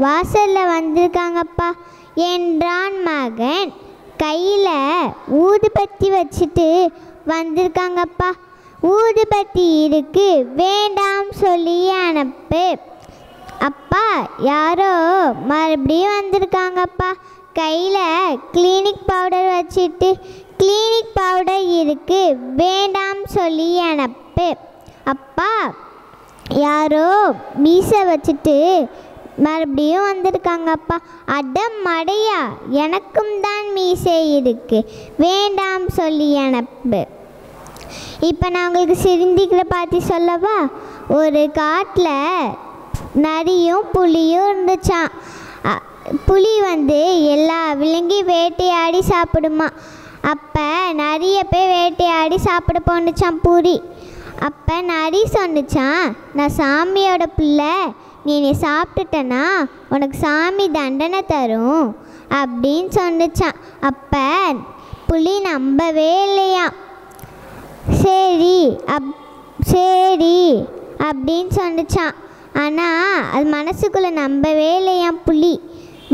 வாசலில் வந்திருக்காங்கப்பா என்றான் மகன். கையில் ஊதுபத்தி வச்சுட்டு வந்திருக்காங்கப்பா. ஊதுபத்தி இருக்கு, வேண்டாம் சொல்லி அனுப்பு. அப்பா யாரோ மறுபடியும் வந்திருக்காங்கப்பா. கையில் கிளினிக் பவுடர் வச்சுட்டு கிளினிக் பவுடர் இருக்கு, வேண்டாம் சொல்லி அனுப்பு. அப்பா யாரோ மீசை வச்சுட்டு மறுபடியும் வந்திருக்காங்கப்பா. அட மடையா, எனக்கும் தான் மீசை இருக்கு, வேண்டாம் சொல்லி அனுப்பு. இப்போ நான் உங்களுக்கு சிறுந்திகளை பார்த்து சொல்லவா? ஒரு காட்டில் நரியும் புலியும் இருந்துச்சான். புலி எல்லா விலங்கையும் வேட்டையாடி சாப்பிடுமா. அப்போ நரியை போய் வேட்டையாடி சாப்பிட போணுச்சான் புலி. அப்போ நரி சொன்னிச்சான், நான் சாமியோட பிள்ளை, நீ சாப்பிட்டுட்டனா உனக்கு சாமி தண்டனை தரும் அப்படின்னு சொன்னிச்சான். அப்போ புலி நம்பவே இல்லையா. சரி அப்படின்னு சொன்னிச்சான். ஆனால் அது மனசுக்குள்ளே நம்பவே இல்லையா புலி.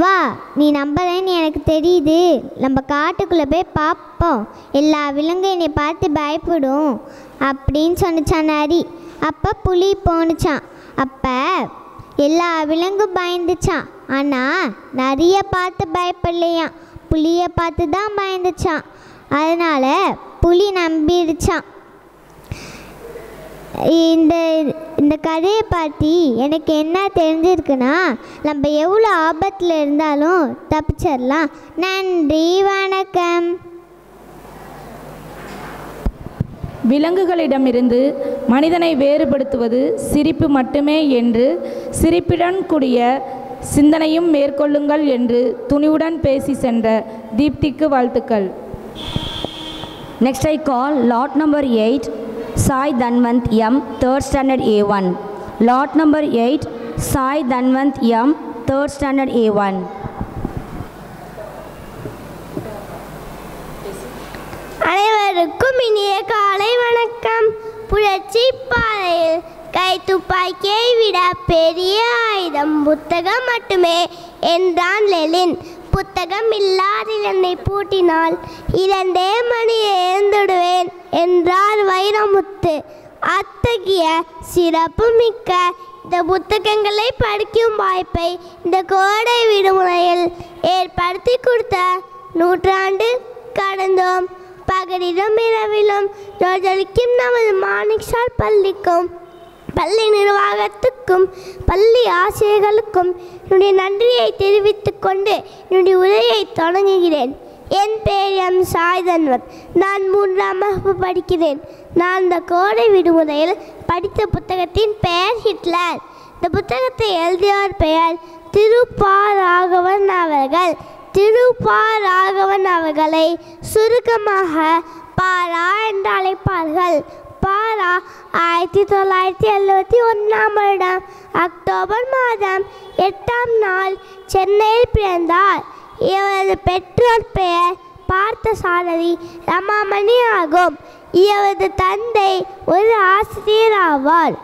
வா, நீ நம்பலன்னு எனக்கு தெரியுது, நம்ம காட்டுக்குள்ளே போய் பார்ப்போம், எல்லா விலங்கும் என்னை பார்த்து பயப்படும் அப்படின்னு சொன்னிச்சான் நரி. அப்போ புலி போணுச்சான். அப்போ எல்லா விலங்கும் பயந்துச்சான். ஆனால் நரியை பார்த்து பயப்படலையாம், புலியை பார்த்து தான் பயந்துச்சான். அதனால் புலி நம்பிடுச்சான். இந்த கதையை பார்த்து எனக்கு என்ன தெரிஞ்சிருக்குன்னா, நம்ம எவ்வளோ ஆபத்தில் இருந்தாலும் தப்பிச்சிடலாம். நன்றி, வணக்கம். விலங்குகளிடமிருந்து மனிதனை வேறுபடுத்துவது சிரிப்பு மட்டுமே என்று சிரிப்புடன் கூடிய சிந்தனையும் மேற்கொள்ளுங்கள் என்று துணிவுடன் பேசி சென்ற தீப்திக்கு வாழ்த்துக்கள். Next I call lot number 8, Sai Dhanwant M, 3rd standard A1. Lot number 8, Sai Dhanwant M, 3rd standard A1. அனைவருக்கும் இனிய காலை வணக்கம். புரட்சி பாதையில் கை துப்பாக்கியை விட பெரிய ஆயுதம் புத்தகம் மட்டுமே என்றான் லெனின். புத்தகம் இல்லாதில் என்னை பூட்டினால் 2 மணியை எழுந்துடுவேன் என்றார் வைரமுத்து. அத்தகைய சிறப்பு மிக்க இந்த புத்தகங்களை படிக்கும் வாய்ப்பை இந்த கோடை விடுமுறையில் ஏற்படுத்தி கொடுத்த நூற்றாண்டு கடந்தோம். பகலிலும் இரவிலும் ஜோஜலிக்கும் நமது மாணிக்ஷால் பள்ளிக்கும் பள்ளி நிர்வாகத்துக்கும் பள்ளி ஆசிரியர்களுக்கும் என்னுடைய நன்றியை தெரிவித்துக் கொண்டு என்னுடைய உரையை தொடங்குகிறேன். என் பெயர் எம் சாய் தன்வந்த். நான் 3ஆம் வகுப்பு படிக்கிறேன். நான் இந்த கோடை விடுமுறையில் படித்த புத்தகத்தின் பெயர் ஹிட்லர். இந்த புத்தகத்தை எழுதியவர் பெயர் திருப்பா ராகவன் அவர்கள். திருப்பா ராகவன் அவர்களை சுருக்கமாக பாரா என்று அழைப்பார்கள். பாரா 1971ஆம் வருடம் அக்டோபர் மாதம் 8ஆம் நாள் சென்னையில் பிறந்தார். இவரது பெற்றோர் பெயர் பார்த்தசாரதி ரமாமணி ஆகும். இவரது தந்தை ஒரு ஆசிரியர் ஆவார்.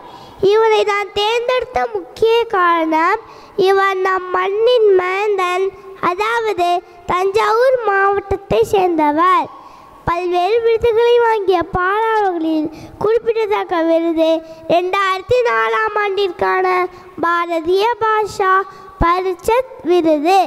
இவரை நான் தேர்ந்தெடுத்த முக்கிய காரணம், இவர் நம் மண்ணின் மைந்தன், அதாவது தஞ்சாவூர் மாவட்டத்தை சேர்ந்தவர். பல்வேறு விருதுகளை வாங்கிய பாரா அவர்களில் குறிப்பிடத்தக்க விருது 2004ஆம் ஆண்டிற்கான பாரதிய பாஷா பரிஷத் விருது.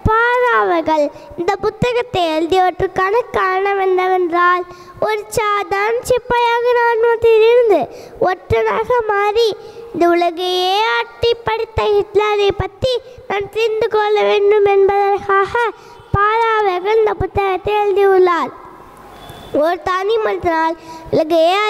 பாரா அவர்கள் இந்த புத்தகத்தை எழுதியவற்றுக்கான காரணம் என்னவென்றால், ஒரு சாதாரண சிப்பாயாக இராணுவத்தில் இருந்து ஒற்றனாக மாறி இந்த உலகையே ஆட்டி படித்த ஹிட்லரை பற்றி நான் தெரிந்து கொள்ள வேண்டும் என்பதற்காக பாரா அவர்கள் இந்த புத்தகத்தை எழுதியுள்ளார். ஒரு தனி மனிதனால் உலகையே